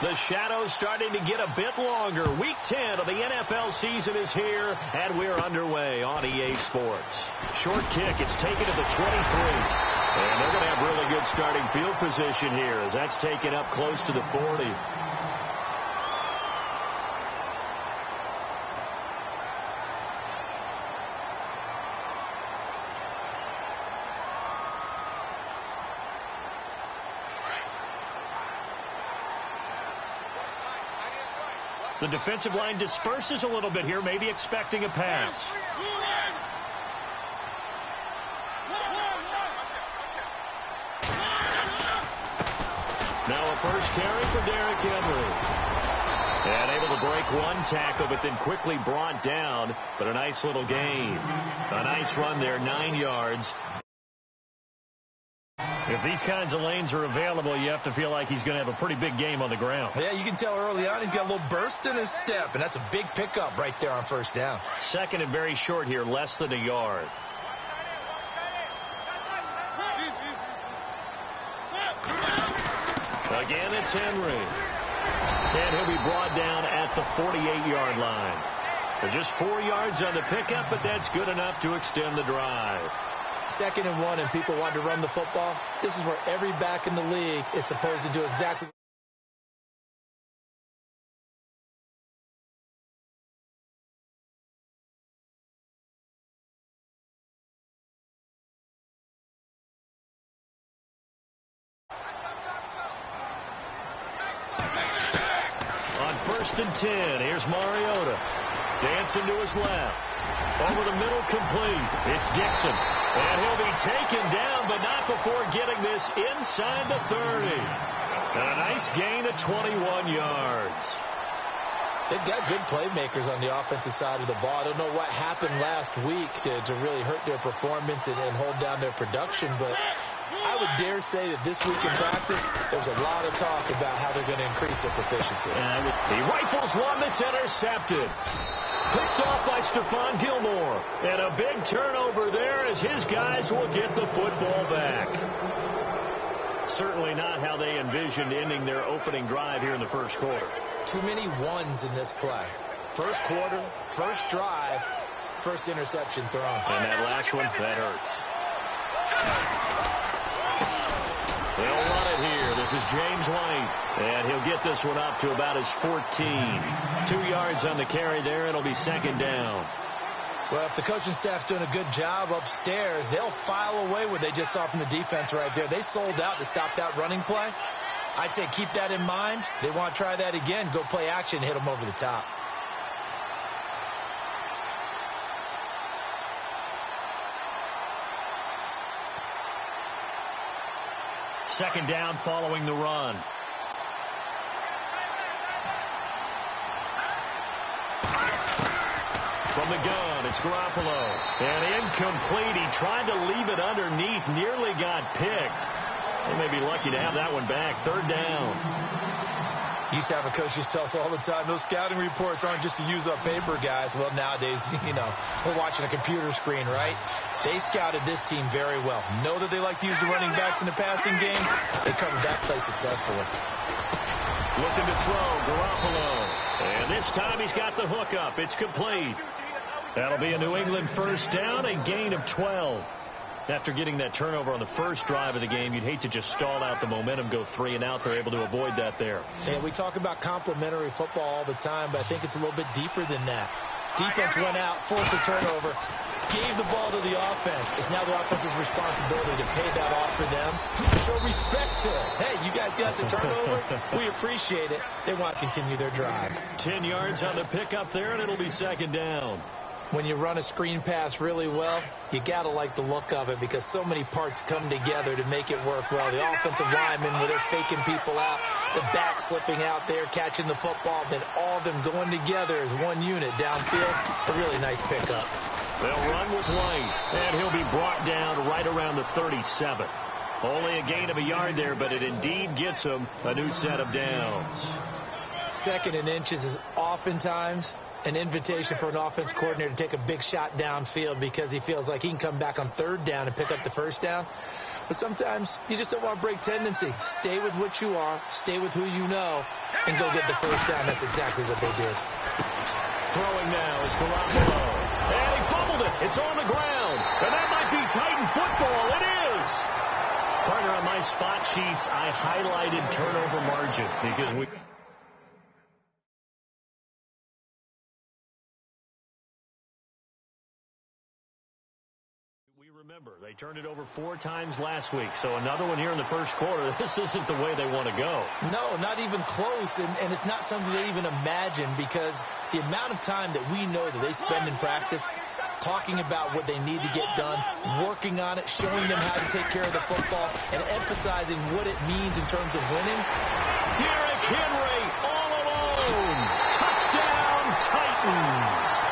The shadow's starting to get a bit longer. Week 10 of the NFL season is here, and we're underway on EA Sports. Short kick. It's taken to the 23. And they're going to have really good starting field position here as that's taken up close to the 40. The defensive line disperses a little bit here, maybe expecting a pass. Now a first carry for Derrick Henry. And able to break one tackle, but then quickly brought down. But a nice little gain. A nice run there, 9 yards. If these kinds of lanes are available, you have to feel like he's going to have a pretty big game on the ground. Yeah, you can tell early on he's got a little burst in his step, and that's a big pickup right there on first down. Second and very short here, less than a yard. Again, it's Henry. And he'll be brought down at the 48-yard line. So just 4 yards on the pickup, but that's good enough to extend the drive. 2nd and 1, and people want to run the football. This is where every back in the league is supposed to do exactly. On 1st and 10, here's Mariota. Dancing to his left. Over the middle, complete. It's Dixon. And he'll be taken down, but not before getting this inside the 30. And a nice gain of 21 yards. They've got good playmakers on the offensive side of the ball. I don't know what happened last week to really hurt their performance and hold down their production, but I would dare say that this week in practice, there's a lot of talk about how they're going to increase their proficiency. He rifles one that's intercepted. Picked off by Stephon Gilmore. And a big turnover there as his guys will get the football back. Certainly not how they envisioned ending their opening drive here in the first quarter. Too many ones in this play. First quarter, first drive, first interception thrown. And that last one, that hurts. They'll run it here. This is James White. And he'll get this one up to about his 14. 2 yards on the carry there. It'll be 2nd down. Well, if the coaching staff's doing a good job upstairs, they'll file away what they just saw from the defense right there. They sold out to stop that running play. I'd say keep that in mind. They want to try that again. Go play action, hit them over the top. Second down following the run. From the gun, it's Garoppolo. And incomplete. He tried to leave it underneath. Nearly got picked. They may be lucky to have that one back. 3rd down. Used to have a coach just tell us all the time, those scouting reports aren't just to use up paper, guys. Well, nowadays, we're watching a computer screen, right? They scouted this team very well. Know that they like to use the running backs in the passing game. They covered that play successfully. Looking to throw, Garoppolo. And this time he's got the hook up. It's complete. That'll be a New England first down, a gain of 12. After getting that turnover on the first drive of the game, you'd hate to just stall out the momentum, go 3 and out. They're able to avoid that there. And we talk about complementary football all the time, but I think it's a little bit deeper than that. Defense went out, forced a turnover, gave the ball to the offense. It's now the offense's responsibility to pay that off for them, to show respect to it. Hey, you guys got the turnover. We appreciate it. They want to continue their drive. 10 yards on the pickup there, and it'll be 2nd down. When you run a screen pass really well, you got to like the look of it because so many parts come together to make it work well. The offensive linemen, where they're faking people out, the back slipping out there, catching the football, then all of them going together as one unit downfield. A really nice pickup. They'll run with White, and he'll be brought down right around the 37. Only a gain of a yard there, but it indeed gets him a new set of downs. 2nd and inches is oftentimes an invitation for an offense coordinator to take a big shot downfield because he feels like he can come back on third down and pick up the first down. But sometimes you just don't want to break tendency. Stay with what you are, stay with who you know, and go get the first down. That's exactly what they did. Throwing now is Garoppolo. And he fumbled it. It's on the ground. And that might be Titan football. It is. Partner, on my spot sheets, I highlighted turnover margin because we... Remember, they turned it over 4 times last week, so another one here in the first quarter. This isn't the way they want to go. No, not even close, and it's not something they even imagine because the amount of time that we know that they spend in practice talking about what they need to get done, working on it, showing them how to take care of the football, and emphasizing what it means in terms of winning. Derrick Henry all alone. Touchdown, Titans.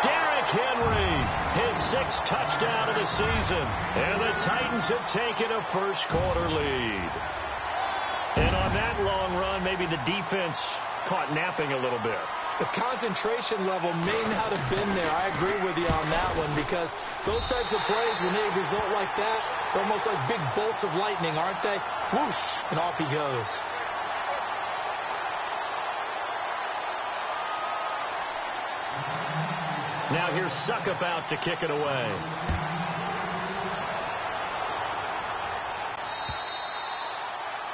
Derrick Henry, his 6th touchdown of the season. And the Titans have taken a first-quarter lead. And on that long run, maybe the defense caught napping a little bit. The concentration level may not have been there. I agree with you on that one because those types of plays, when they result like that, they're almost like big bolts of lightning, aren't they? Whoosh, and off he goes. Now here's Suckup out to kick it away.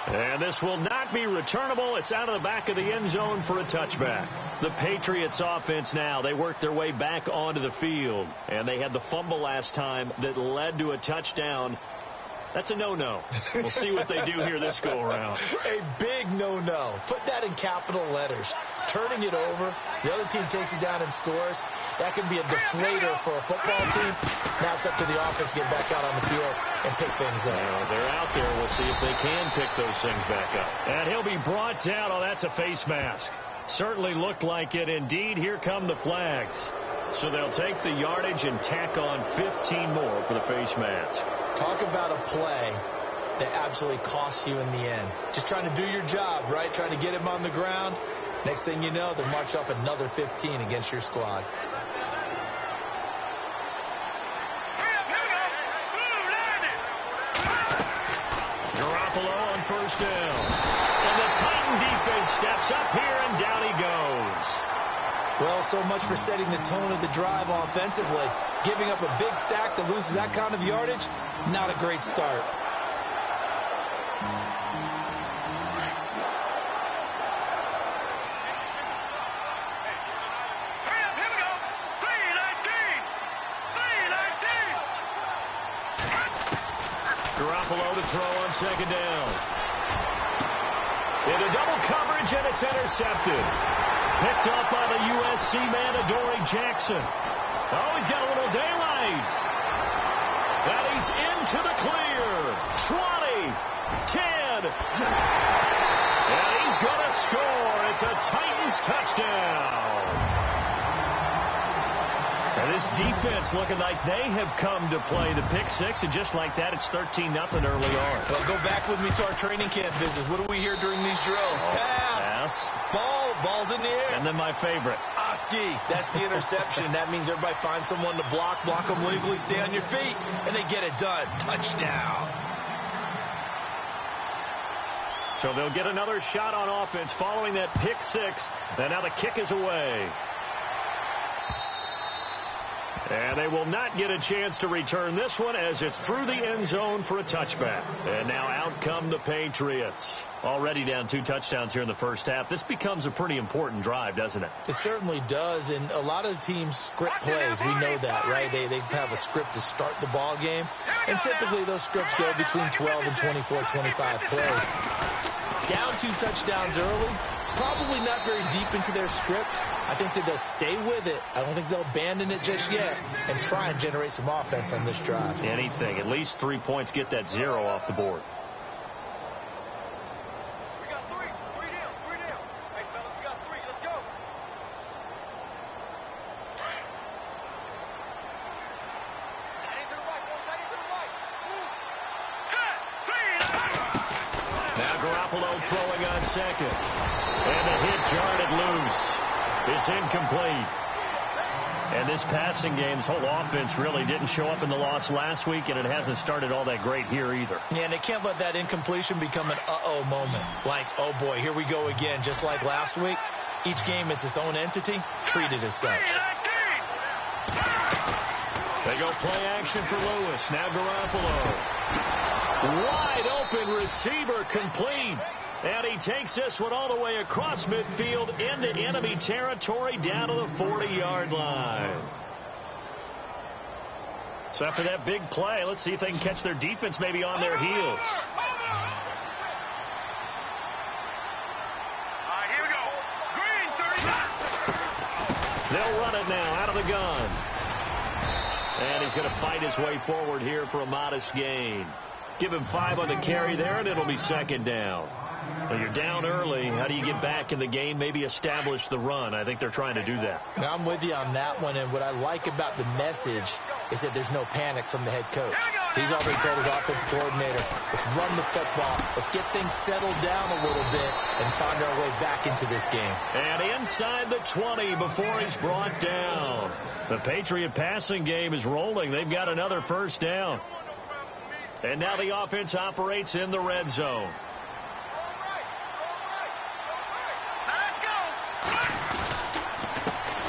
And this will not be returnable. It's out of the back of the end zone for a touchback. The Patriots offense now, they worked their way back onto the field. And they had the fumble last time that led to a touchdown. That's a no-no. We'll see what they do here this go-around. A big no-no. Put that in capital letters. Turning it over, the other team takes it down and scores. That can be a deflator for a football team. Now it's up to the offense to get back out on the field and pick things up. They're out there. We'll see if they can pick those things back up. And he'll be brought down. Oh, that's a face mask. Certainly looked like it. Indeed, here come the flags. So they'll take the yardage and tack on 15 more for the face mask. Talk about a play that absolutely costs you in the end. Just trying to do your job, right? Trying to get him on the ground. Next thing you know, they'll march up another 15 against your squad. Garoppolo on first down. And the Titan defense steps up here, and down he goes. Well, so much for setting the tone of the drive offensively. Giving up a big sack that loses that kind of yardage, not a great start. Garoppolo to throw on second down. Into double coverage, and it's intercepted. Picked up by the USC man, Adoree Jackson. Oh, he's got a little daylight. And he's into the clear. 20, 10. And he's going to score. It's a Titans touchdown. And this defense looking like they have come to play the pick six, and just like that, it's 13-0 early on. Well, go back with me to our training camp visits. What do we hear during these drills? Pass. Ball's in the air. And then my favorite. Oski. That's the interception. That means everybody finds someone to block them legally, stay on your feet, and they get it done. Touchdown. So they'll get another shot on offense following that pick six. And now the kick is away. And they will not get a chance to return this one as it's through the end zone for a touchback. And now out come the Patriots. Already down 2 touchdowns here in the first half. This becomes a pretty important drive, doesn't it? It certainly does. And a lot of teams script plays. We know that, right? They have a script to start the ball game. And typically those scripts go between 12 and 24, 25 plays. Down 2 touchdowns early. Probably not very deep into their script. I think that they'll stay with it. I don't think they'll abandon it just yet and try and generate some offense on this drive. Anything. At least 3 points. Get that 0 off the board. We got 3. 3 down. 3 down. Hey, fellas, we got 3. Let's go. Tight end to the right. Tight end to the right. Now Garoppolo throwing on second. And the hit jarred it loose. It's incomplete. And this passing game's whole offense really didn't show up in the loss last week, and it hasn't started all that great here either. Yeah, and they can't let that incompletion become an uh-oh moment. Like, oh, boy, here we go again. Just like last week, each game is its own entity, treated as such. They go play action for Lewis. Now Garoppolo. Wide open receiver complete. And he takes this one all the way across midfield into enemy territory down to the 40-yard line. So after that big play, let's see if they can catch their defense maybe on their heels. All right, here we go. Green, 39. They'll run it now out of the gun. And he's going to fight his way forward here for a modest gain. Give him 5 on the carry there, and it'll be second down. Well, you're down early. How do you get back in the game? Maybe establish the run. I think they're trying to do that. Now, I'm with you on that one, and what I like about the message is that there's no panic from the head coach. He's already told his offensive coordinator, let's run the football, let's get things settled down a little bit and find our way back into this game. And inside the 20 before he's brought down. The Patriot passing game is rolling. They've got another first down. And now the offense operates in the red zone.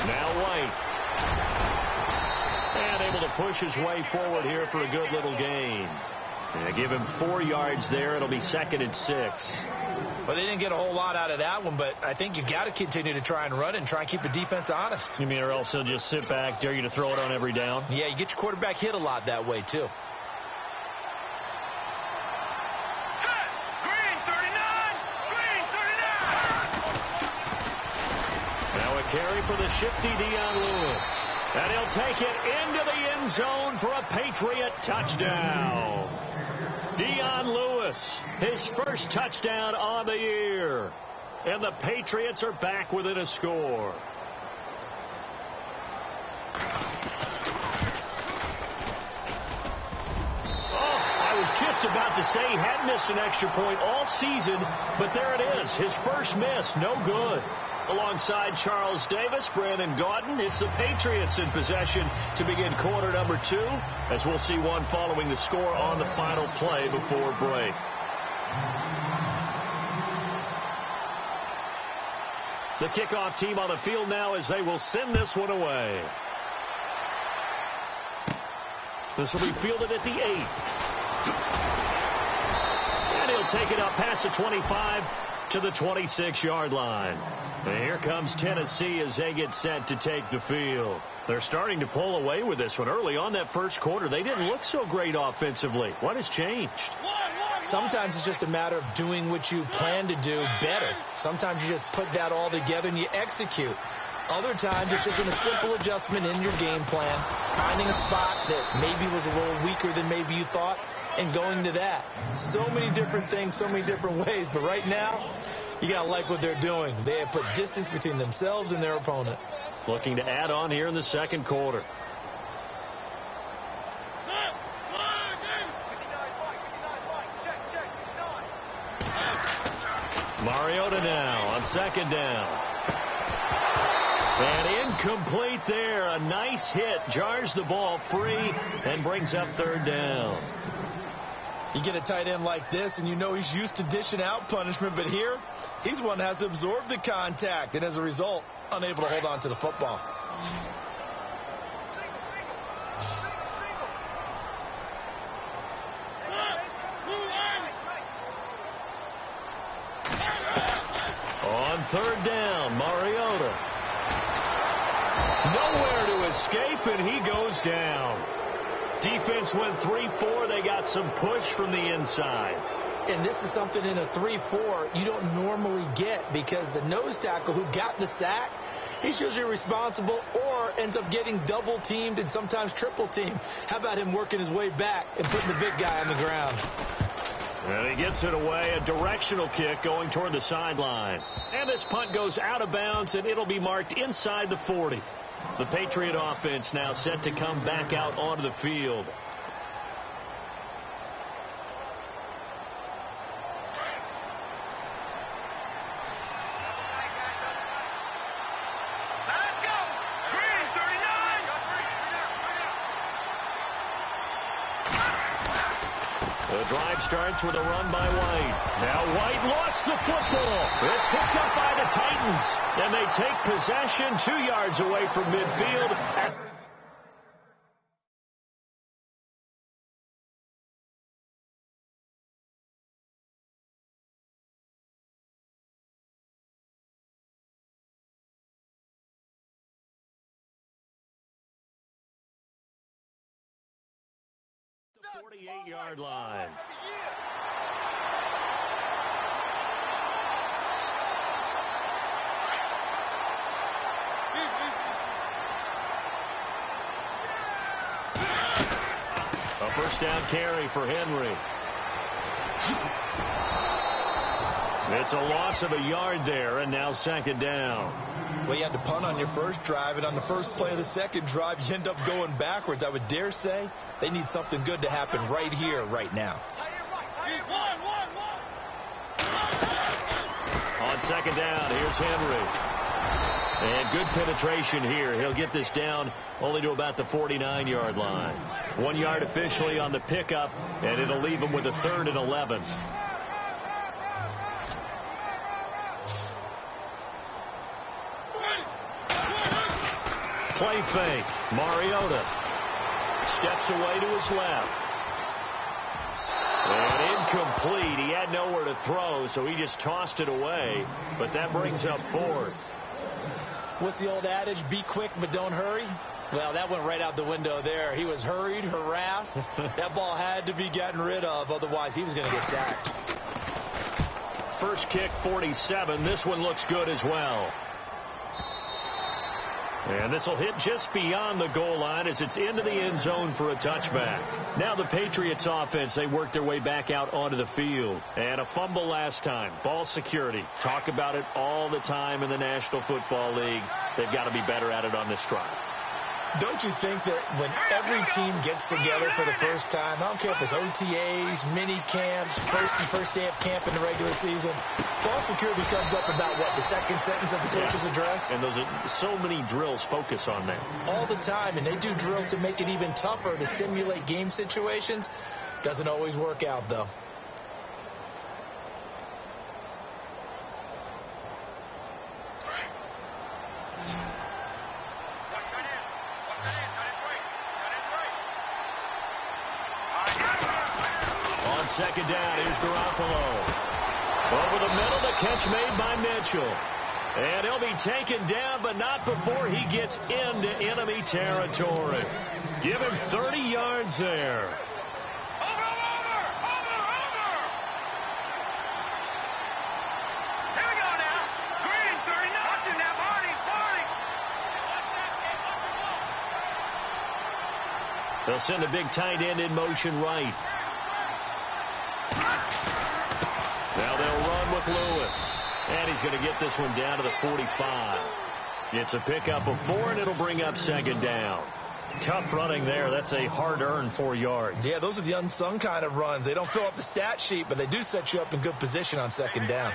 Now White. And able to push his way forward here for a good little gain. And give him 4 yards there. It'll be 2nd and 6. Well, they didn't get a whole lot out of that one, but I think you've got to continue to try and run and try and keep the defense honest. You mean or else he'll just sit back, dare you to throw it on every down? Yeah, you get your quarterback hit a lot that way, too. Carry for the shifty Dion Lewis. And he'll take it into the end zone for a Patriot touchdown. Dion Lewis, his first touchdown on the year. And the Patriots are back within a score. I was just about to say he hadn't missed an extra point all season, but there it is. His first miss, no good. Alongside Charles Davis, Brandon Gaudin, it's the Patriots in possession to begin quarter number 2, as we'll see one following the score on the final play before break. The kickoff team on the field now as they will send this one away. This will be fielded at the 8. And he'll take it up past the 25 to the 26-yard line. And here comes Tennessee as they get set to take the field. They're starting to pull away with this one. Early on that first quarter, they didn't look so great offensively. What has changed? Sometimes it's just a matter of doing what you plan to do better. Sometimes you just put that all together and you execute. Other times it's just a simple adjustment in your game plan, finding a spot that maybe was a little weaker than maybe you thought, and going to that. So many different things, so many different ways, but right now, you got to like what they're doing. They have put distance between themselves and their opponent. Looking to add on here in the second quarter. Mariota now on second down. And incomplete there. A nice hit. Jars the ball free and brings up third down. You get a tight end like this, and you know he's used to dishing out punishment, but here, he's one that has to absorb the contact, and as a result, unable to hold on to the football. On third down, Mariota. Nowhere to escape, and he goes down. Defense went 3-4. They got some push from the inside. And this is something in a 3-4 you don't normally get, because the nose tackle who got the sack, he's usually responsible or ends up getting double teamed and sometimes triple teamed. How about him working his way back and putting the big guy on the ground? And he gets it away, a directional kick going toward the sideline. And this punt goes out of bounds, and it'll be marked inside the 40. The Patriot offense now set to come back out onto the field. The drive starts with a run by White. Now White lost the football. It's picked up by the Titans. And they take possession 2 yards away from midfield. The 48-yard line. A first down carry for Henry. It's a loss of a yard there, and now second down. Well, you had to punt on your first drive, and on the first play of the second drive, you end up going backwards. I would dare say they need something good to happen right here, right now. On second down, here's Henry. And good penetration here. He'll get this down only to about the 49-yard line. 1 yard officially on the pickup, and it'll leave him with a 3rd and 11. Play fake. Mariota steps away to his left. And incomplete. He had nowhere to throw, so he just tossed it away. But that brings up 4th. What's the old adage? Be quick, but don't hurry. Well, that went right out the window there. He was hurried, harassed. That ball had to be gotten rid of. Otherwise, he was going to get sacked. First kick, 47. This one looks good as well. And this will hit just beyond the goal line as it's into the end zone for a touchback. Now the Patriots offense, they work their way back out onto the field. And a fumble last time. Ball security. Talk about it all the time in the National Football League. They've got to be better at it on this drive. Don't you think that when every team gets together for the first time, I don't care if it's OTAs, mini camps, first day of camp in the regular season, ball security comes up about what, the second sentence of the coach's address? And those are so many drills focus on that. All the time, and they do drills to make it even tougher to simulate game situations. Doesn't always work out, though. Second down, here's Garoppolo. Over the middle, the catch made by Mitchell. And he'll be taken down, but not before he gets into enemy territory. Give him 30 yards there. Over! Here we go now. Green, 39. Watch him now, Barney. They'll send a big tight end in motion right. Now they'll run with Lewis. And he's going to get this one down to the 45. It's a pickup of 4, and it'll bring up second down. Tough running there. That's a hard-earned 4 yards. Yeah, those are the unsung kind of runs. They don't fill up the stat sheet, but they do set you up in good position on second down.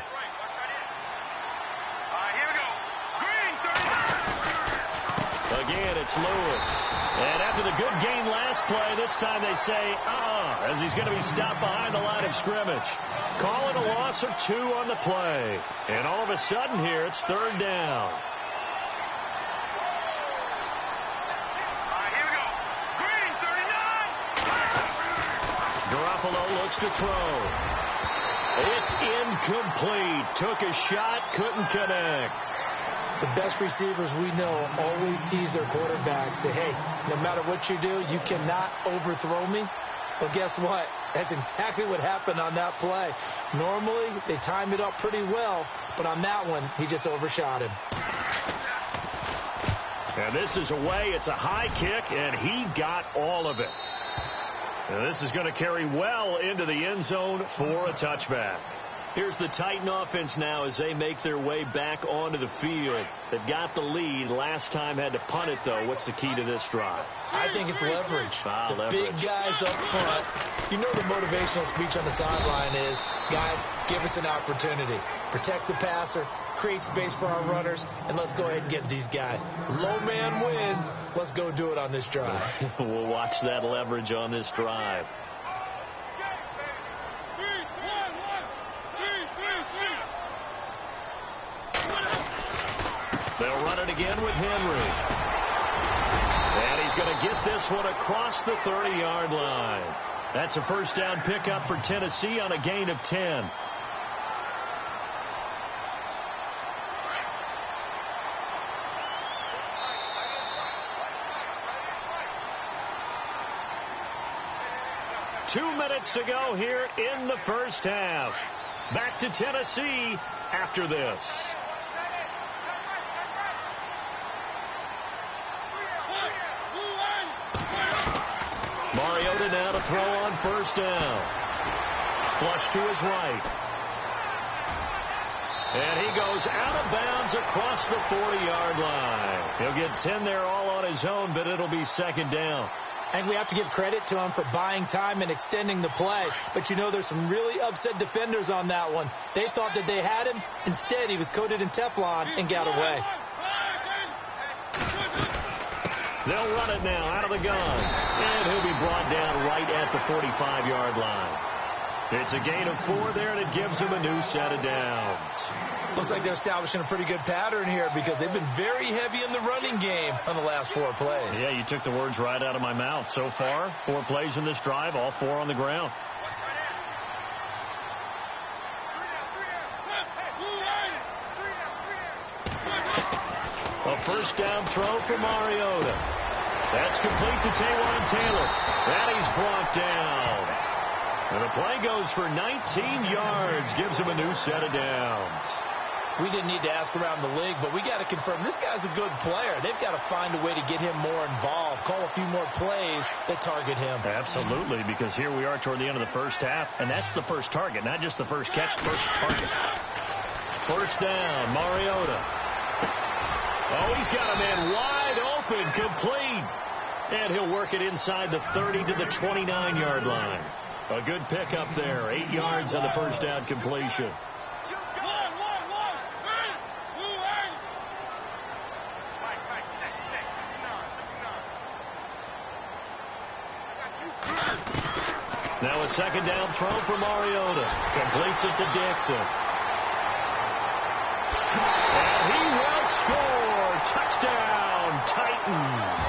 Again, it's Lewis. And after the good gain last play, this time they say, as he's going to be stopped behind the line of scrimmage. Call it a loss of 2 on the play. And all of a sudden here, it's third down. Here we go. Green, 39. Garoppolo looks to throw. It's incomplete. Took a shot, couldn't connect. The best receivers we know always tease their quarterbacks that, hey, no matter what you do, you cannot overthrow me. Well, guess what? That's exactly what happened on that play. Normally, they time it up pretty well, but on that one, he just overshot him. And this is away. It's a high kick, and he got all of it. And this is going to carry well into the end zone for a touchback. Here's the Titan offense now as they make their way back onto the field. They've got the lead. Last time had to punt it, though. What's the key to this drive? I think it's leverage. Leverage. Big guys up front. You know the motivational speech on the sideline is, guys, give us an opportunity. Protect the passer, create space for our runners, and let's go ahead and get these guys. Low man wins. Let's go do it on this drive. We'll watch that leverage on this drive. They'll run it again with Henry. And he's going to get this one across the 30-yard line. That's a first down pickup for Tennessee on a gain of 10. Two minutes to go here in the first half. Back to Tennessee after this. Mariota now to throw on first down. Flush to his right. And he goes out of bounds across the 40-yard line. He'll get 10 there all on his own, but it'll be second down. And we have to give credit to him for buying time and extending the play. But, you know, there's some really upset defenders on that one. They thought that they had him. Instead, he was coated in Teflon and got away. They'll run it now out of the gun. And he'll be brought down right at the 45-yard line. It's a gain of 4 there, and it gives him a new set of downs. Looks like they're establishing a pretty good pattern here because they've been very heavy in the running game on the last 4 plays. Yeah, you took the words right out of my mouth. So far, 4 plays in this drive, all 4 on the ground. A first down throw for Mariota. That's complete to Taywan Taylor. And he's brought down. And the play goes for 19 yards, gives him a new set of downs. We didn't need to ask around the league, but we got to confirm this guy's a good player. They've got to find a way to get him more involved, call a few more plays that target him. Absolutely, because here we are toward the end of the first half, and that's the first target, not just the first catch, first target. First down, Mariota. Oh, he's got a man wide open, complete. And he'll work it inside the 30 to the 29-yard line. A good pickup there, 8 yards on the first down completion. Now a second down throw for Mariota. Completes it to Dixon. And he will score. Touchdown, Titans.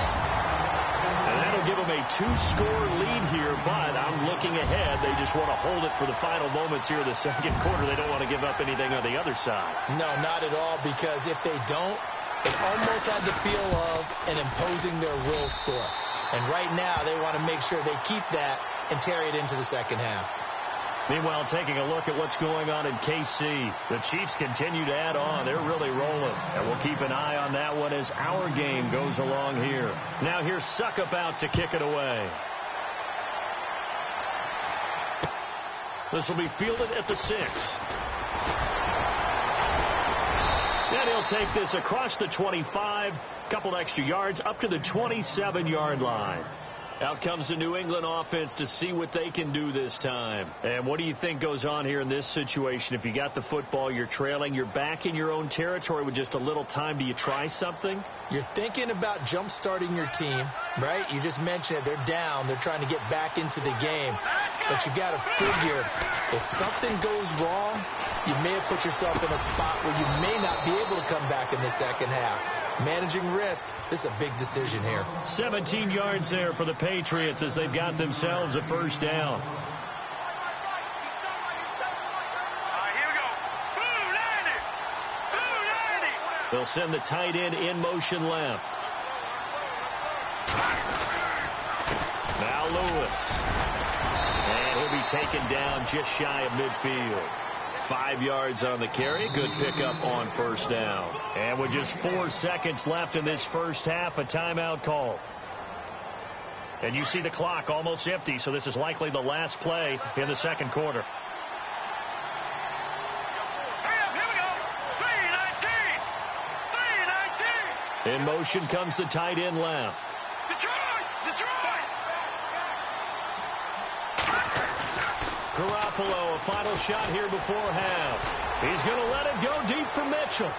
And that'll give them a 2-score lead here, but I'm looking ahead. They just want to hold it for the final moments here in the second quarter. They don't want to give up anything on the other side. No, not at all, because if they don't, it almost had the feel of an imposing their will score. And right now, they want to make sure they keep that and carry it into the second half. Meanwhile, taking a look at what's going on in KC. The Chiefs continue to add on. They're really rolling. And we'll keep an eye on that one as our game goes along here. Now here's Suckup out to kick it away. This will be fielded at the 6. And he'll take this across the 25. Couple extra yards up to the 27-yard line. Out comes the New England offense to see what they can do this time. And what do you think goes on here in this situation? If you got the football, you're trailing, you're back in your own territory with just a little time. Do you try something? You're thinking about jump-starting your team, right? You just mentioned it. They're down. They're trying to get back into the game. But you got to figure if something goes wrong, you may have put yourself in a spot where you may not be able to come back in the second half. Managing risk, this is a big decision here. 17 yards there for the Patriots as they've got themselves a first down. Here we go. 290. They'll send the tight end in motion left. Now Lewis. And he'll be taken down just shy of midfield. 5 yards on the carry. Good pickup on first down. And with just 4 seconds left in this first half, a timeout call. And you see the clock almost empty, so this is likely the last play in the second quarter. In motion comes the tight end left. Garoppolo, a final shot here before half. He's going to let it go deep for Mitchell.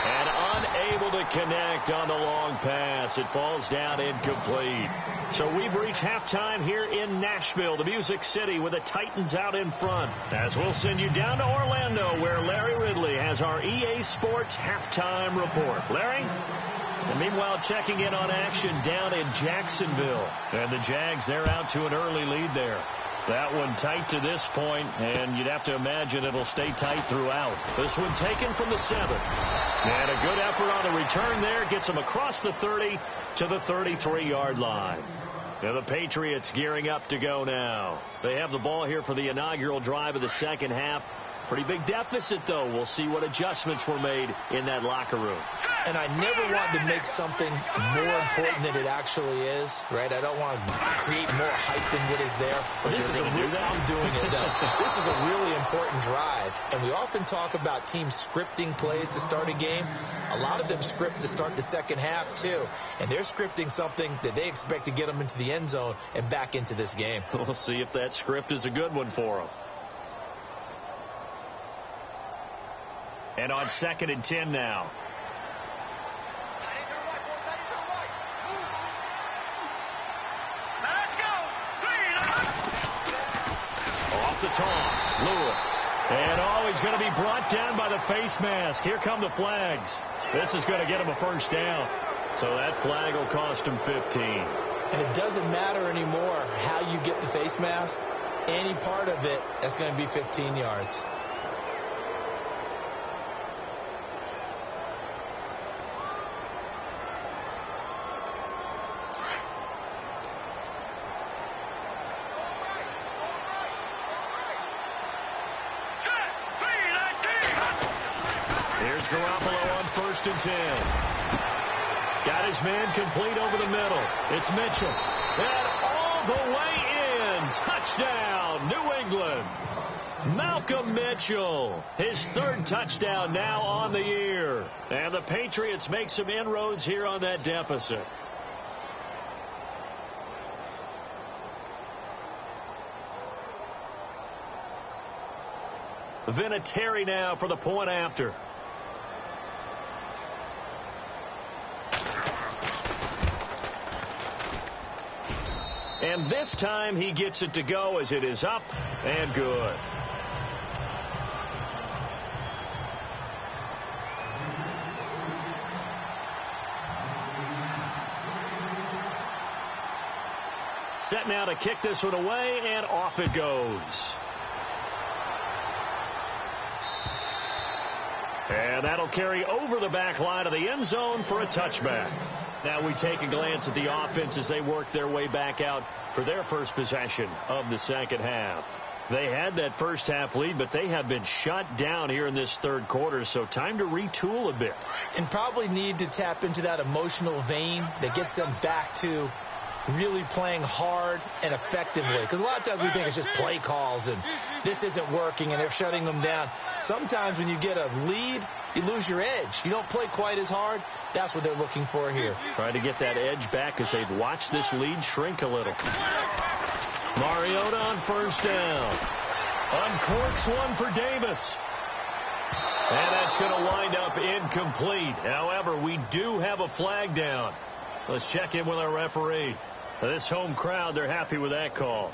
And unable to to connect on the long pass. It falls down incomplete. So we've reached halftime here in Nashville, the Music City, with the Titans out in front. As we'll send you down to Orlando, where Larry Ridley has our EA Sports halftime report. Larry? And meanwhile, checking in on action down in Jacksonville. And the Jags, they're out to an early lead there. That one tight to this point, and you'd have to imagine it'll stay tight throughout. This one taken from the 7. And a good effort on the return there. Gets them across the 30 to the 33-yard line. Now the Patriots gearing up to go now. They have the ball here for the inaugural drive of the second half. Pretty big deficit, though. We'll see what adjustments were made in that locker room. And I never want to make something more important than it actually is, right? I don't want to create more hype than what is there. But this is I'm doing it, though. This is a really important drive. And we often talk about teams scripting plays to start a game. A lot of them script to start the second half, too. And they're scripting something that they expect to get them into the end zone and back into this game. We'll see if that script is a good one for them. And on 2nd and 10 now. Off the toss, Lewis. And he's going to be brought down by the face mask. Here come the flags. This is going to get him a first down. So that flag will cost him 15. And it doesn't matter anymore how you get the face mask. Any part of it, that's going to be 15 yards. And 10. Got his man complete over the middle. It's Mitchell. And all the way in. Touchdown, New England. Malcolm Mitchell. His 3rd touchdown now on the year. And the Patriots make some inroads here on that deficit. Vinatieri now for the point after. And this time he gets it to go as it is up and good. Set now to kick this one away, and off it goes. And that'll carry over the back line of the end zone for a touchback. Now we take a glance at the offense as they work their way back out for their first possession of the second half. They had that first half lead, but they have been shut down here in this 3rd quarter, so time to retool a bit. And probably need to tap into that emotional vein that gets them back to really playing hard and effectively. Because a lot of times we think it's just play calls and this isn't working and they're shutting them down. Sometimes when you get a lead, you lose your edge. You don't play quite as hard. That's what they're looking for here. Trying to get that edge back as they've watched this lead shrink a little. Mariota on 1st down. Uncorks one for Davis. And that's going to wind up incomplete. However, we do have a flag down. Let's check in with our referee. This home crowd, they're happy with that call.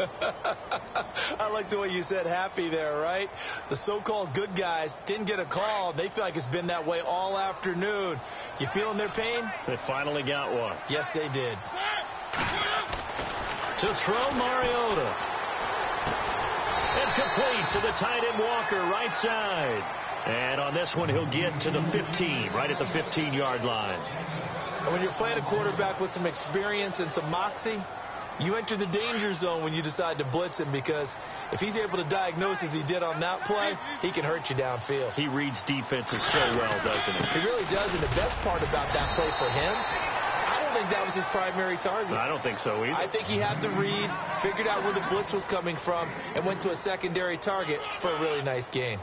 I like the way you said happy there, right? The so-called good guys didn't get a call. They feel like it's been that way all afternoon. You feeling their pain? They finally got one. Yes, they did. To throw, Mariota. And complete to the tight end Walker, right side. And on this one, he'll get to the 15, right at the 15-yard line. And when you're playing a quarterback with some experience and some moxie, you enter the danger zone when you decide to blitz him, because if he's able to diagnose as he did on that play, he can hurt you downfield. He reads defenses so well, doesn't he? He really does, and the best part about that play for him, I don't think that was his primary target. I don't think so either. I think he had the read, figured out where the blitz was coming from, and went to a secondary target for a really nice gain.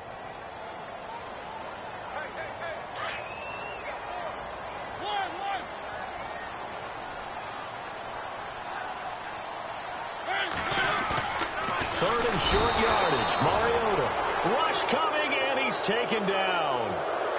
Third and short yardage. Mariota. Rush coming, and he's taken down.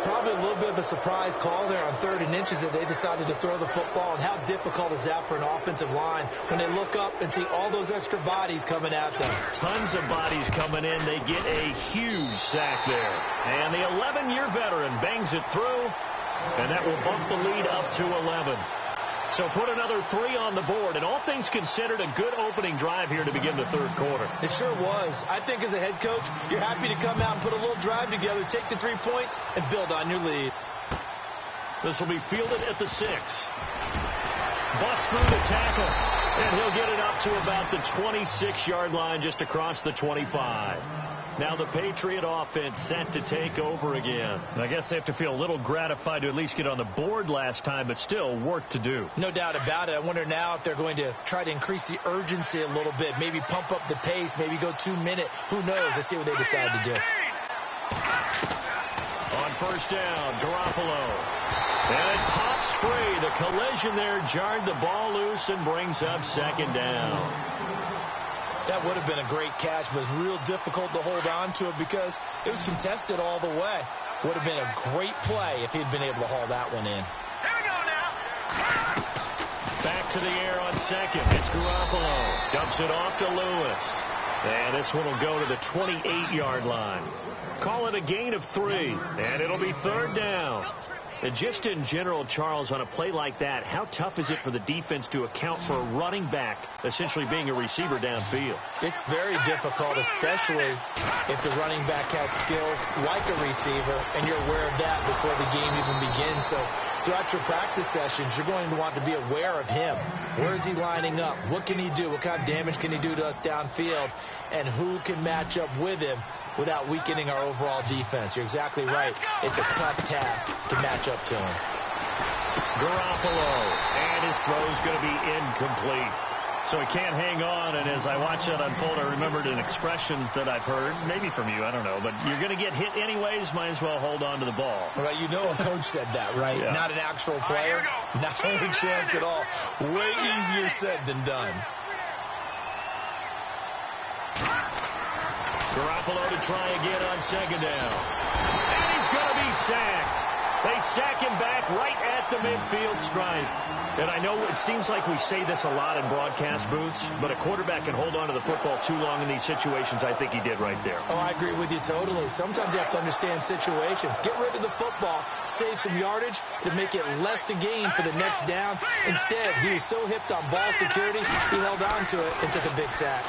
Probably a little bit of a surprise call there on 3rd and inches that they decided to throw the football. And how difficult is that for an offensive line when they look up and see all those extra bodies coming at them? Tons of bodies coming in. They get a huge sack there. And the 11-year veteran bangs it through, and that will bump the lead up to 11. So put another 3 on the board, and all things considered, a good opening drive here to begin the 3rd quarter. It sure was. I think as a head coach, you're happy to come out and put a little drive together, take the 3 points, and build on your lead. This will be fielded at the 6. Busts through the tackle, and he'll get it up to about the 26-yard line, just across the 25. Now the Patriot offense set to take over again. I guess they have to feel a little gratified to at least get on the board last time, but still work to do. No doubt about it. I wonder now if they're going to try to increase the urgency a little bit, maybe pump up the pace, maybe go 2-minute. Who knows? Let's see what they decide to do. On 1st down, Garoppolo. And it pops free. The collision there jarred the ball loose and brings up 2nd down. That would have been a great catch, but it's real difficult to hold on to it because it was contested all the way. Would have been a great play if he'd been able to haul that one in. Here we go now. Back to the air on 2nd. It's Garoppolo. Dumps it off to Lewis. And this one will go to the 28-yard line. Call it a gain of 3, and it'll be 3rd down. And just in general, Charles, on a play like that, how tough is it for the defense to account for a running back essentially being a receiver downfield? It's very difficult, especially if the running back has skills like a receiver, and you're aware of that before the game even begins. So throughout your practice sessions, you're going to want to be aware of him. Where is he lining up? What can he do? What kind of damage can he do to us downfield? And who can match up with him without weakening our overall defense? You're exactly right. It's a tough task to match up to him. Garoppolo, and his throw's going to be incomplete. So he can't hang on, and as I watch that unfold, I remembered an expression that I've heard, maybe from you, I don't know, but you're going to get hit anyways, might as well hold on to the ball. Right, you know a coach said that, right? Yeah. Not an actual player. Not a chance at all. Way easier said than done. Garoppolo to try again on 2nd down. And he's going to be sacked. They sack him back right at the midfield stripe. And I know it seems like we say this a lot in broadcast booths, but a quarterback can hold on to the football too long in these situations. I think he did right there. Oh, I agree with you totally. Sometimes you have to understand situations. Get rid of the football, save some yardage to make it less to gain for the next down. Instead, he was so hipped on ball security, he held on to it and took a big sack.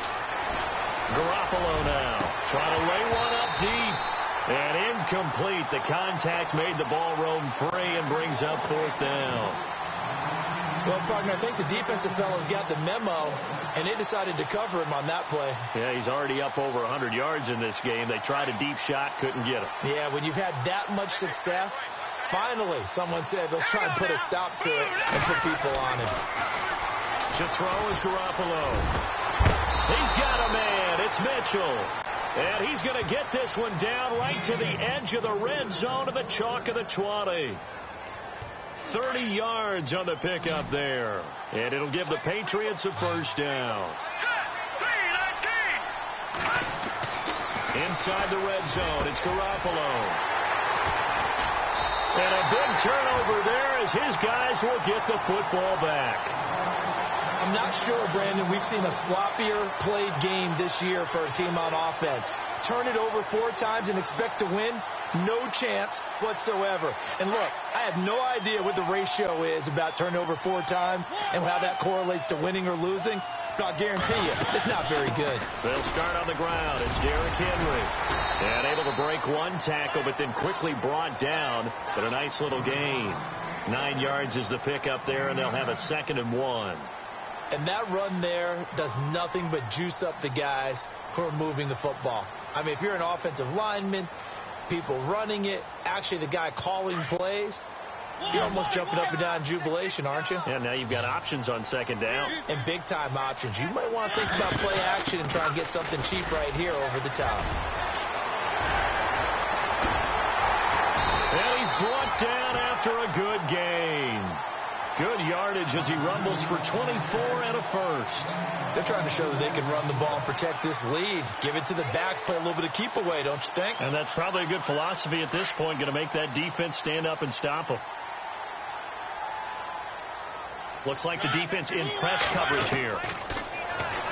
Garoppolo now trying to lay one up deep. And incomplete. The contact made the ball roam free and brings up 4th down. Well, partner, I think the defensive fellas got the memo, and they decided to cover him on that play. Yeah, he's already up over 100 yards in this game. They tried a deep shot, couldn't get him. Yeah, when you've had that much success, finally someone said, let's try and put a stop to it and put people on him. To throw is Garoppolo. He's got a man. It's Mitchell. And he's going to get this one down right to the edge of the red zone of the chalk of the 20. 30 yards on the pickup there. And it'll give the Patriots a 1st down. Inside the red zone, it's Garoppolo. And a big turnover there as his guys will get the football back. I'm not sure, Brandon, we've seen a sloppier played game this year for a team on offense. Turn it over 4 times and expect to win? No chance whatsoever. And look, I have no idea what the ratio is about turnover 4 times and how that correlates to winning or losing. But I'll guarantee you, it's not very good. They'll start on the ground. It's Derrick Henry. And able to break one tackle, but then quickly brought down. But a nice little gain. 9 yards is the pickup there, and they'll have a 2nd and 1. And that run there does nothing but juice up the guys who are moving the football. I mean, if you're an offensive lineman, people running it, actually the guy calling plays, you're almost jumping up and down in jubilation, aren't you? Yeah, now you've got options on 2nd down. And big-time options. You might want to think about play action and try and get something cheap right here over the top. And he's brought down after a good gain. Good yardage as he rumbles for 24 and a first. They're trying to show that they can run the ball and protect this lead. Give it to the backs, play a little bit of keep away, don't you think? And that's probably a good philosophy at this point, going to make that defense stand up and stop them. Looks like the defense in press coverage here.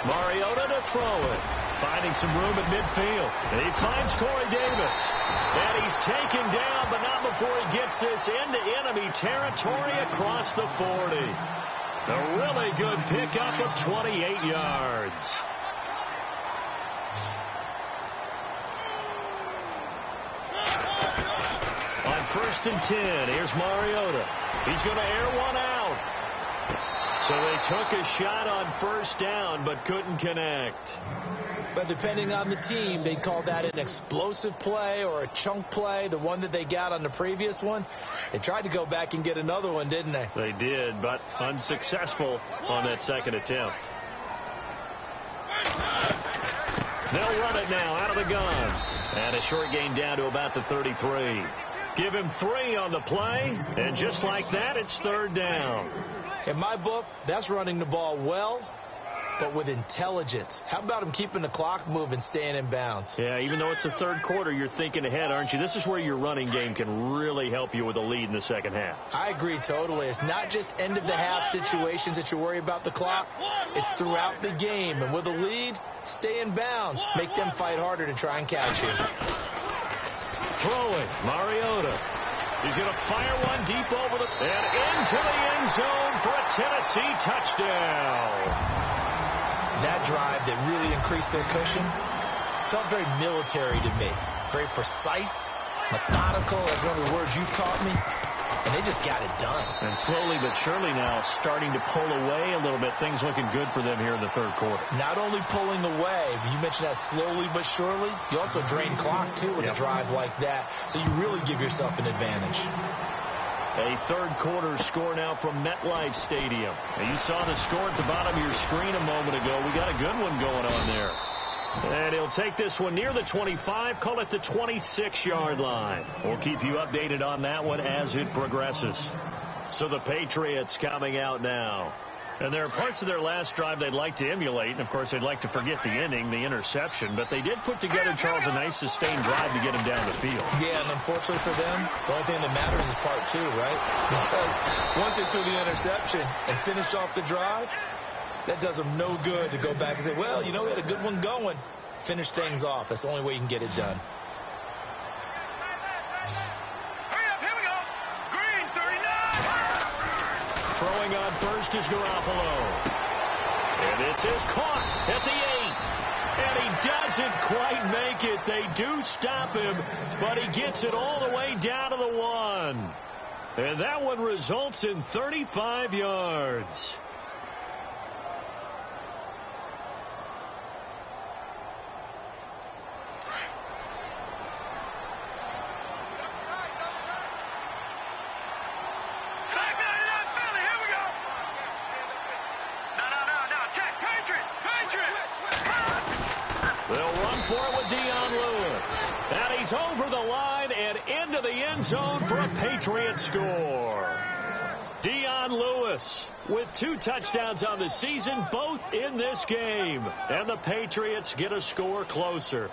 Mariota to throw it. Finding some room at midfield. And he finds Corey Davis. And he's taken down, but not before he gets this into enemy territory across the 40. A really good pickup of 28 yards. On 1st and 10, here's Mariota. He's going to air one out. So they took a shot on 1st down, but couldn't connect. But depending on the team, they call that an explosive play or a chunk play, the one that they got on the previous one. They tried to go back and get another one, didn't they? They did, but unsuccessful on that second attempt. They'll run it now out of the gun. And a short gain down to about the 33. Give him 3 on the play, and just like that, it's 3rd down. In my book, that's running the ball well, but with intelligence. How about him keeping the clock moving, staying in bounds? Yeah, even though it's the 3rd quarter, you're thinking ahead, aren't you? This is where your running game can really help you with a lead in the second half. I agree totally. It's not just end-of-the-half situations that you worry about the clock. It's throughout the game. And with a lead, stay in bounds. Make them fight harder to try and catch you. Throwing, Mariota. He's going to fire one deep over and into the end zone for a Tennessee touchdown. That drive that really increased their cushion felt very military to me. Very precise, methodical. That's one of the words you've taught me. And they just got it done. And slowly but surely now starting to pull away a little bit. Things looking good for them here in the 3rd quarter. Not only pulling away, but you mentioned that slowly but surely. You also drain clock, too, with a drive like that. So you really give yourself an advantage. A 3rd quarter score now from MetLife Stadium. And you saw the score at the bottom of your screen a moment ago. We got a good one going on there. And he'll take this one near the 25, call it the 26-yard line. We'll keep you updated on that one as it progresses. So the Patriots coming out now. And there are parts of their last drive they'd like to emulate. And, of course, they'd like to forget the ending, the interception. But they did put together, Charles, a nice sustained drive to get him down the field. Yeah, and unfortunately for them, the only thing that matters is part 2, right? Because once they threw the interception and finished off the drive, that does them no good to go back and say, well, you know, we had a good one going. Finish things off. That's the only way you can get it done. Hurry up, here we go. Green, 39. Throwing on 1st is Garoppolo. And this is caught at the 8. And he doesn't quite make it. They do stop him, but he gets it all the way down to the 1. And that one results in 35 yards. Over the line and into the end zone for a Patriots score. Dion Lewis with 2 touchdowns on the season, both in this game. And the Patriots get a score closer.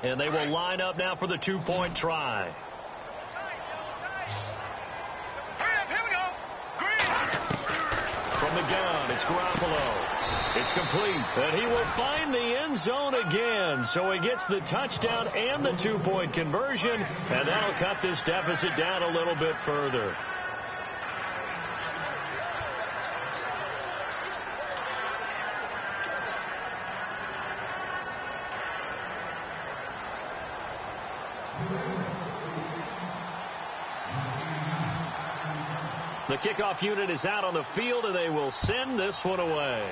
And they will line up now for the 2-point try. From the gun, it's Garoppolo. It's complete, and he will find the end zone again. So he gets the touchdown and the 2-point conversion, and that'll cut this deficit down a little bit further. The kickoff unit is out on the field, and they will send this one away.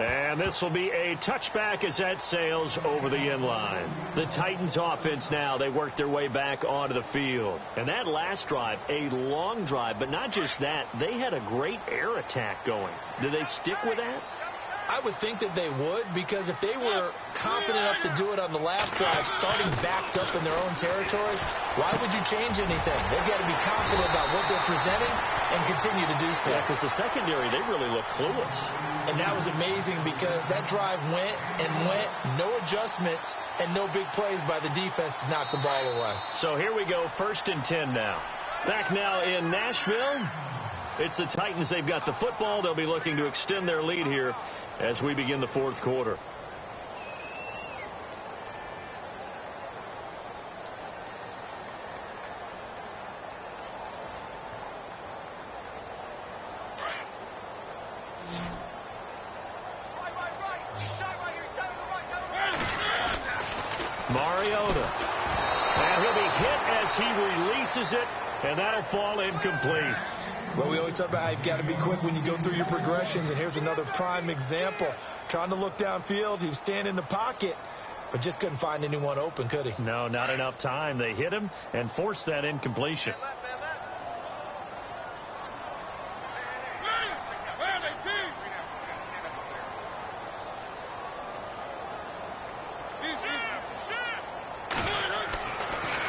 And this will be a touchback as that sails over the end line. The Titans offense now, they work their way back onto the field. And that last drive, a long drive, but not just that, they had a great air attack going. Do they stick with that? I would think that they would, because if they were confident enough to do it on the last drive, starting backed up in their own territory, why would you change anything? They've got to be confident about what they're presenting and continue to do so. Yeah, because the secondary, they really look clueless. And that was amazing because that drive went and went, no adjustments, and no big plays by the defense to knock the ball away. So here we go, 1st and 10 now. Back now in Nashville. It's the Titans. They've got the football. They'll be looking to extend their lead here as we begin the 4th quarter. Mariota. And he'll be hit as he releases it, and that'll fall incomplete. Well, we always talk about how you've got to be quick when you go through your progressions, and here's another prime example. Trying to look downfield, he was standing in the pocket, but just couldn't find anyone open, could he? No, not enough time. They hit him and forced that incompletion.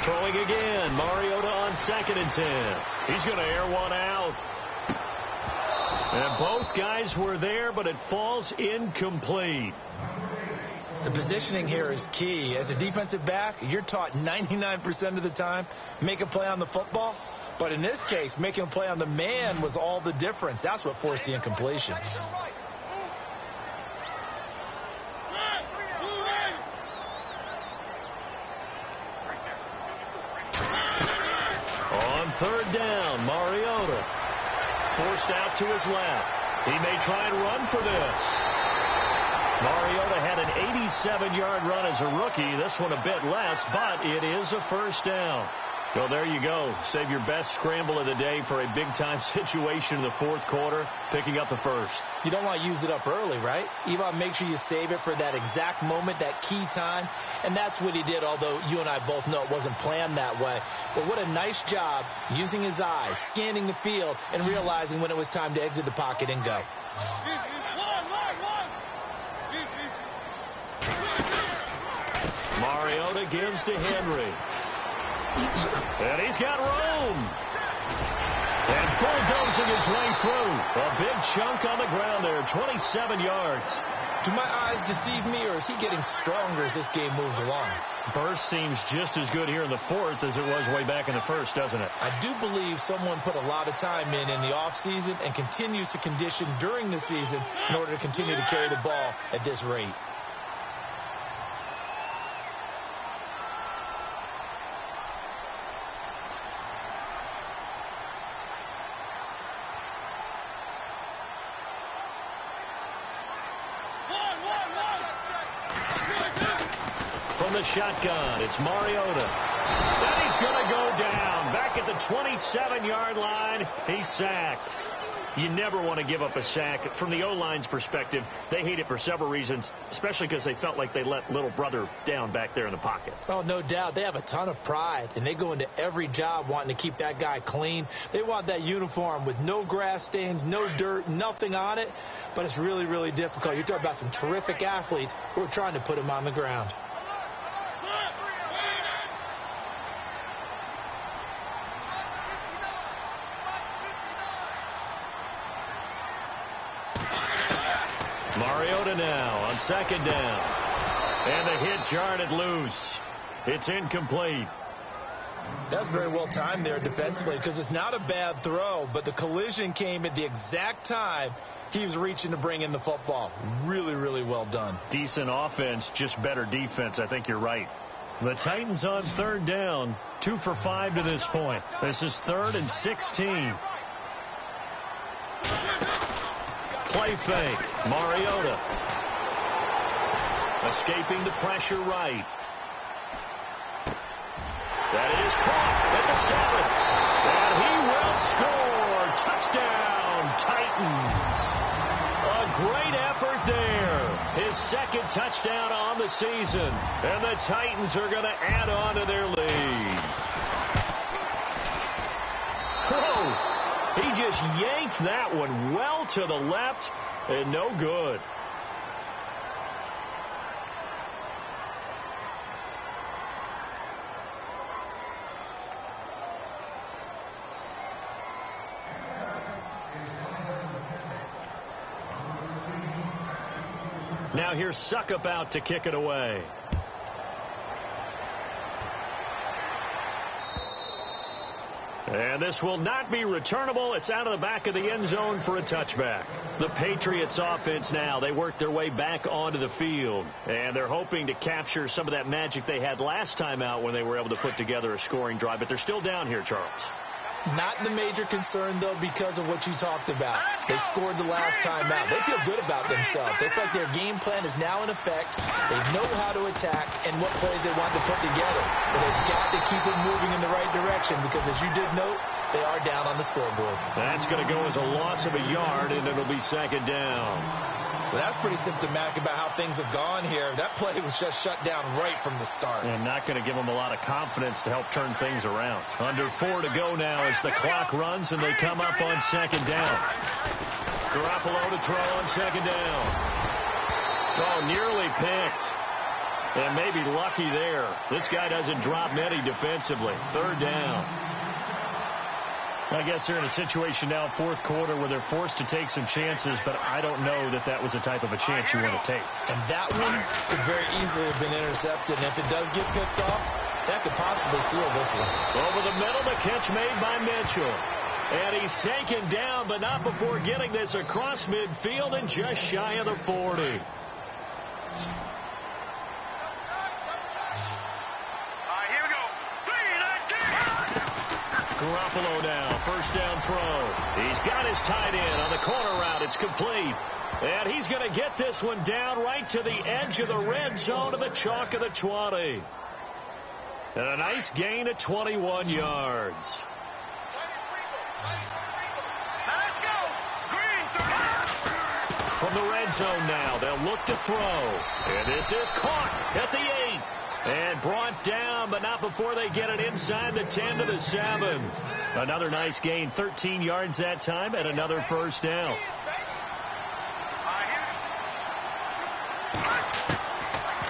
Throwing again, Mariota on 2nd and 10. He's going to air one out. And both guys were there, but it falls incomplete. The positioning here is key. As a defensive back, you're taught 99% of the time, make a play on the football. But in this case, making a play on the man was all the difference. That's what forced the incompletion. On 3rd down, Mariota forced out to his left. He may try and run for this. Mariota had an 87-yard run as a rookie. This one a bit less, but it is a 1st down. So there you go. Save your best scramble of the day for a big-time situation in the 4th quarter, picking up the 1st. You don't want to use it up early, right? You want to make sure you save it for that exact moment, that key time. And that's what he did, although you and I both know it wasn't planned that way. But what a nice job using his eyes, scanning the field, and realizing when it was time to exit the pocket and go. Mariota gives to Henry. And he's got room. And bulldozing his way through. A big chunk on the ground there, 27 yards. Do my eyes deceive me, or is he getting stronger as this game moves along? Burst seems just as good here in the 4th as it was way back in the 1st, doesn't it? I do believe someone put a lot of time in the offseason and continues to condition during the season in order to continue to carry the ball at this rate. From the shotgun, it's Mariota. And he's going to go down. Back at the 27-yard line, he's sacked. You never want to give up a sack. From the O-line's perspective, they hate it for several reasons, especially because they felt like they let little brother down back there in the pocket. Oh, no doubt. They have a ton of pride, and they go into every job wanting to keep that guy clean. They want that uniform with no grass stains, no dirt, nothing on it. But it's really, really difficult. You're talking about some terrific athletes who are trying to put him on the ground. Mariota now on 2nd down. And the hit jarred it loose. It's incomplete. That's very well timed there defensively, because it's not a bad throw, but the collision came at the exact time he was reaching to bring in the football. Really, really well done. Decent offense, just better defense. I think you're right. The Titans on 3rd down, 2 for 5 to this point. This is 3rd and 16. Play fake. Mariota. Escaping the pressure right. That is caught at the 7. And he will score. Touchdown, Titans. A great effort there. His second touchdown on the season. And the Titans are going to add on to their lead. Whoa! He just yanked that one well to the left and no good. Now here's Suckup out to kick it away. And this will not be returnable. It's out of the back of the end zone for a touchback. The Patriots offense now, they work their way back onto the field. And they're hoping to capture some of that magic they had last time out when they were able to put together a scoring drive. But they're still down here, Charles. Not the major concern, though, because of what you talked about. They scored the last time out. They feel good about themselves. They feel like their game plan is now in effect. They know how to attack and what plays they want to put together. But they've got to keep it moving in the right direction because, as you did note, they are down on the scoreboard. That's going to go as a loss of a yard, and it'll be second down. Well, that's pretty symptomatic about how things have gone here. That play was just shut down right from the start. And not going to give them a lot of confidence to help turn things around. Under 4 to go now as the clock runs and they come up on second down. Garoppolo to throw on second down. Oh, nearly picked. And maybe lucky there. This guy doesn't drop many defensively. Third down. I guess they're in a situation now, fourth quarter, where they're forced to take some chances, but I don't know that that was the type of a chance you want to take. And that one could very easily have been intercepted, and if it does get picked off, that could possibly seal this one. Over the middle, the catch made by Mitchell. And he's taken down, but not before getting this across midfield and just shy of the 40. Garoppolo now, first down throw. He's got his tight end on the corner route. It's complete. And he's going to get this one down right to the edge of the red zone to the chalk of the 20. And a nice gain of 21 yards. From the red zone now, they'll look to throw. And this is caught at the 8. And brought down, but not before they get it inside the 10 to the 7. Another nice gain, 13 yards that time, and another first down.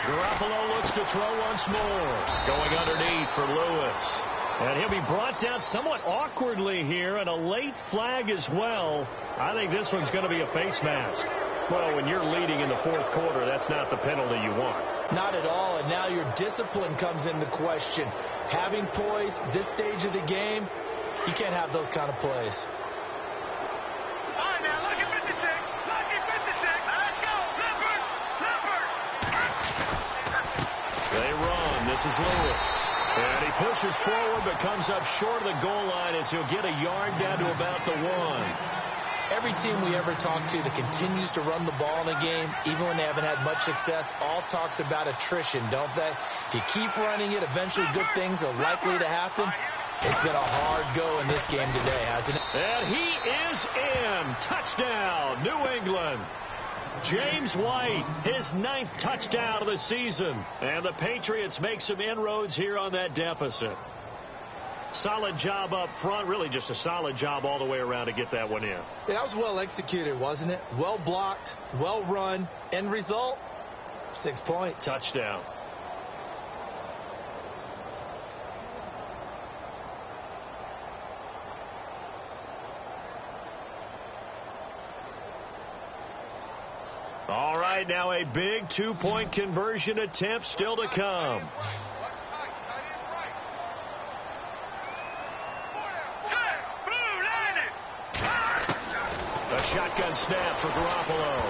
Garoppolo looks to throw once more. Going underneath for Lewis. And he'll be brought down somewhat awkwardly here, and a late flag as well. I think this one's going to be a face mask. Well, when you're leading in the fourth quarter, that's not the penalty you want. Not at all, and now your discipline comes into question. Having poise this stage of the game, you can't have those kind of plays. All right, now, lucky 56. Lucky 56. Let's go. Leopard. They run. This is Lewis. And he pushes forward, but comes up short of the goal line as he'll get a yard down to about the 1. Every team we ever talk to that continues to run the ball in a game, even when they haven't had much success, all talks about attrition, don't they? If you keep running it, eventually good things are likely to happen. It's been a hard go in this game today, hasn't it? And he is in. Touchdown, New England. James White, his 9th touchdown of the season. And the Patriots make some inroads here on that deficit. Solid job up front, really just a solid job all the way around to get that one in. Yeah, that was well executed, wasn't it? Well blocked, well run. End result, 6 points. Touchdown. All right, now a big 2-point conversion attempt still to come. A shotgun snap for Garoppolo.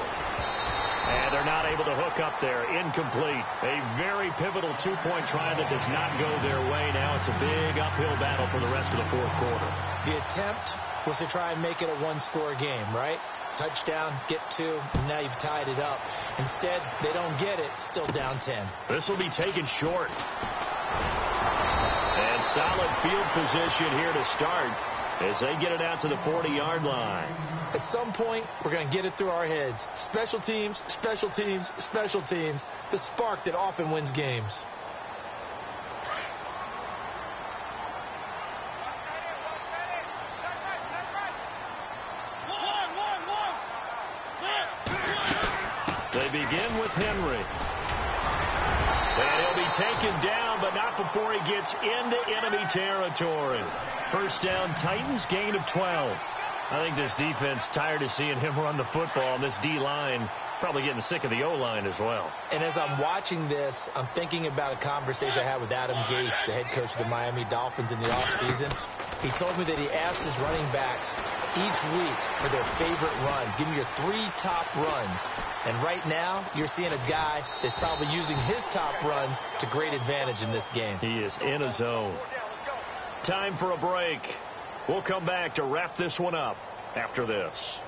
And they're not able to hook up there. Incomplete. A very pivotal 2-point try that does not go their way. Now it's a big uphill battle for the rest of the fourth quarter. The attempt was to try and make it a one-score game, right? Touchdown, get 2, and now you've tied it up. Instead, they don't get it, still down 10. This will be taken short. And solid field position here to start. as they get it out to the 40-yard line. At some point, we're going to get it through our heads. Special teams, special teams, special teams. The spark that often wins games. They begin with Henry. And he'll be taken down, but not before he gets into enemy territory. First down, Titans, gain of 12. I think this defense tired of seeing him run the football, and this D-line probably getting sick of the O-line as well. And as I'm watching this, I'm thinking about a conversation I had with Adam Gase, the head coach of the Miami Dolphins in the offseason. He told me that he asked his running backs each week for their favorite runs. Give me your 3 top runs. And right now, you're seeing a guy that's probably using his top runs to great advantage in this game. He is in a zone. Time for a break. We'll come back to wrap this one up after this.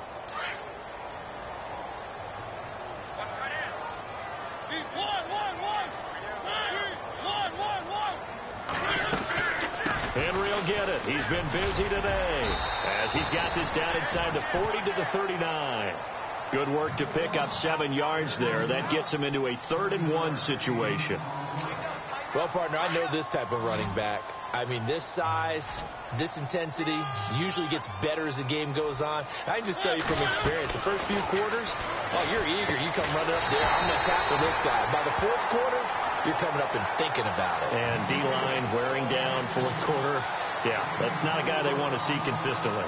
Henry will get it. He's been busy today as he's got this down inside the 40 to the 39. Good work to pick up 7 yards there. That gets him into a 3rd and 1 situation. Well, partner, I know this type of running back. I mean, this size, this intensity usually gets better as the game goes on. I can just tell you from experience, the first few quarters, oh, you're eager. You come running up there, I'm going to tackle this guy. By the 4th quarter, you're coming up and thinking about it. And D-line wearing down 4th quarter. Yeah, that's not a guy they want to see consistently.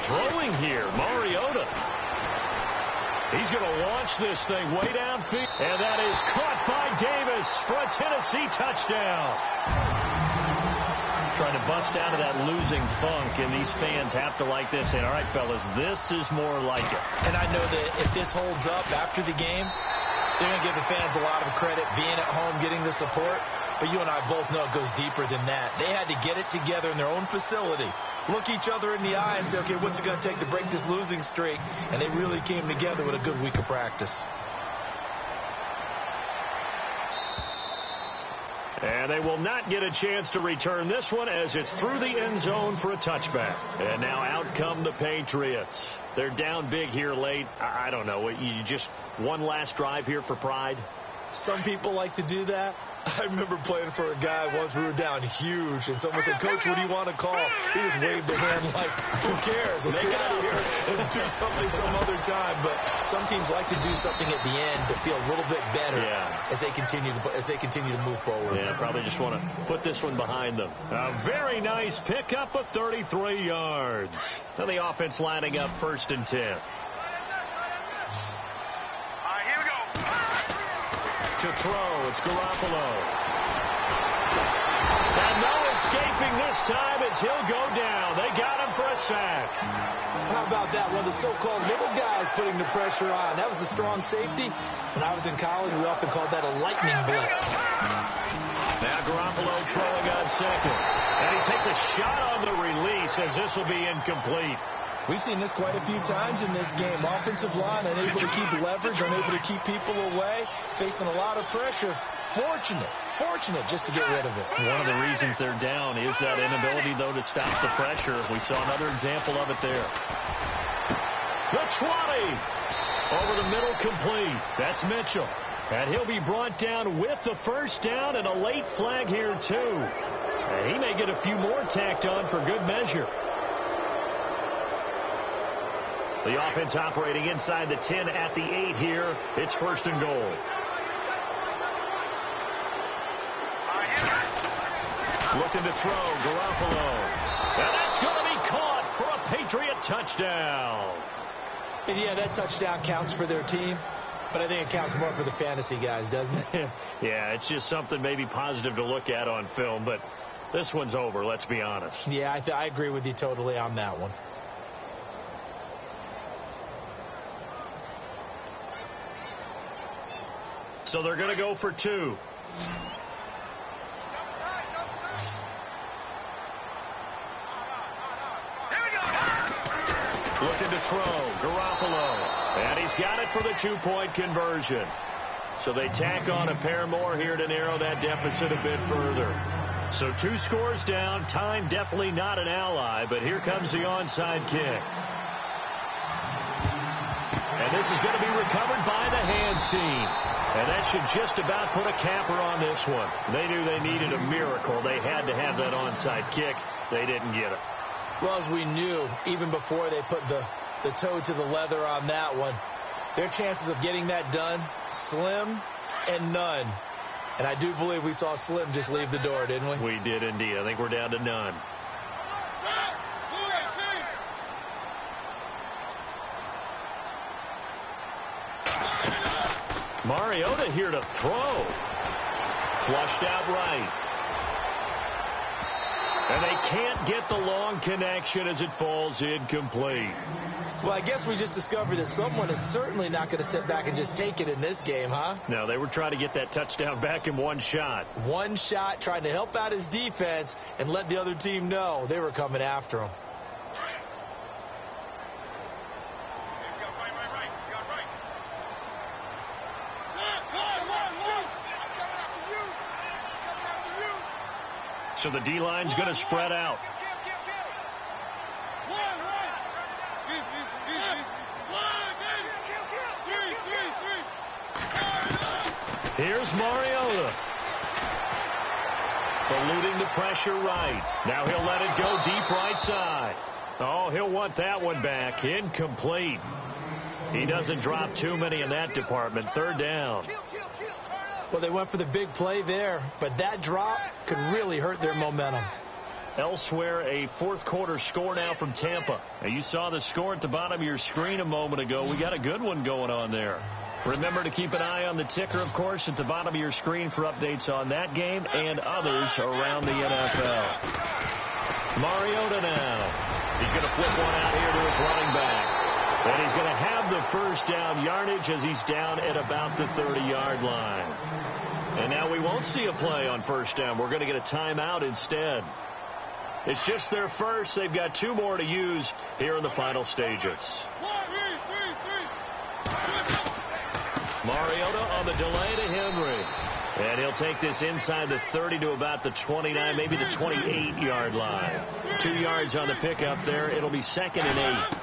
Throwing here, Mariota. He's going to launch this thing way downfield. And that is caught by Davis for a Tennessee touchdown. Trying to bust out of that losing funk, and these fans have to like this. And all right, fellas, this is more like it. And I know that if this holds up after the game, they're going to give the fans a lot of credit being at home, getting the support. But you and I both know it goes deeper than that. They had to get it together in their own facility, look each other in the eye and say, okay, what's it going to take to break this losing streak? And they really came together with a good week of practice. And they will not get a chance to return this one as it's through the end zone for a touchback. And now out come the Patriots. They're down big here late. I don't know. You just one last drive here for pride? Some people like to do that. I remember playing for a guy once. We were down huge, and someone said, Coach, what do you want to call? He just waved a hand like, who cares? Let's get out of here and do something some other time. But some teams like to do something at the end to feel a little bit better as they continue to move forward. Yeah, probably just want to put this one behind them. A very nice pickup of 33 yards. So the offense lining up 1st and 10. To throw, it's Garoppolo. And no escaping this time as he'll go down. They got him for a sack. How about that? One of the so-called little guys putting the pressure on. That was the strong safety. When I was in college, we often called that a lightning blitz. Now Garoppolo throwing on 2nd. And he takes a shot on the release as this will be incomplete. We've seen this quite a few times in this game. Offensive line unable to keep leverage, unable to keep people away, facing a lot of pressure. Fortunate just to get rid of it. One of the reasons they're down is that inability, though, to stop the pressure. We saw another example of it there. The 20. Over the middle, complete. That's Mitchell. And he'll be brought down with the first down and a late flag here, too. And he may get a few more tacked on for good measure. The offense operating inside the 10 at the 8 here. It's 1st and goal. Looking to throw, Garoppolo. And that's going to be caught for a Patriot touchdown. And yeah, that touchdown counts for their team, but I think it counts more for the fantasy guys, doesn't it? Yeah, it's just something maybe positive to look at on film, but this one's over, let's be honest. Yeah, I agree with you totally on that one. So they're going to go for 2. Looking to throw. Garoppolo. And he's got it for the two-point conversion. So they tack on a pair more here to narrow that deficit a bit further. So 2 scores down. Time definitely not an ally, but here comes the onside kick. And this is going to be recovered by the hands team. And that should just about put a capper on this one. They knew they needed a miracle. They had to have that onside kick. They didn't get it. Well, as we knew, even before they put the toe to the leather on that one, their chances of getting that done, slim and none. And I do believe we saw Slim just leave the door, didn't we? We did indeed. I think we're down to none. Mariota here to throw. Flushed out right. And they can't get the long connection as it falls incomplete. Well, I guess we just discovered that someone is certainly not going to sit back and just take it in this game, huh? No, they were trying to get that touchdown back in one shot. One shot, trying to help out his defense and let the other team know they were coming after him. So the D-line's going to spread out. Here's Mariota. Eluding the pressure right. Now he'll let it go deep right side. Oh, he'll want that one back. Incomplete. He doesn't drop too many in that department. 3rd down. Well, they went for the big play there, but that drop could really hurt their momentum. Elsewhere, a 4th quarter score now from Tampa. Now, you saw the score at the bottom of your screen a moment ago. We got a good one going on there. Remember to keep an eye on the ticker, of course, at the bottom of your screen for updates on that game and others around the NFL. Mariota now. He's going to flip one out here to his running back. And he's going to have the first down yardage as he's down at about the 30-yard line. And now we won't see a play on first down. We're going to get a timeout instead. It's just their first. They've got 2 more to use here in the final stages. Mariota on the delay to Henry. And he'll take this inside the 30 to about the 29, maybe the 28-yard line. 2 yards on the pickup there. It'll be 2nd and 8.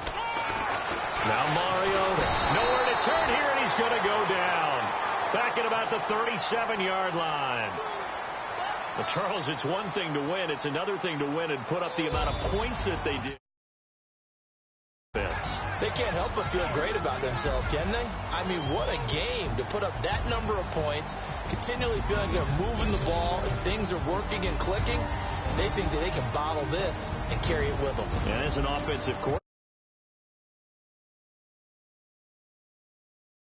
Now Mariota. Nowhere to turn here, and he's going to go down. Back at about the 37-yard line. Well, Charles, it's one thing to win. It's another thing to win and put up the amount of points that they did. They can't help but feel great about themselves, can they? I mean, what a game to put up that number of points, continually feeling they're moving the ball, and things are working and clicking. They think that they can bottle this and carry it with them. And as an offensive coordinator,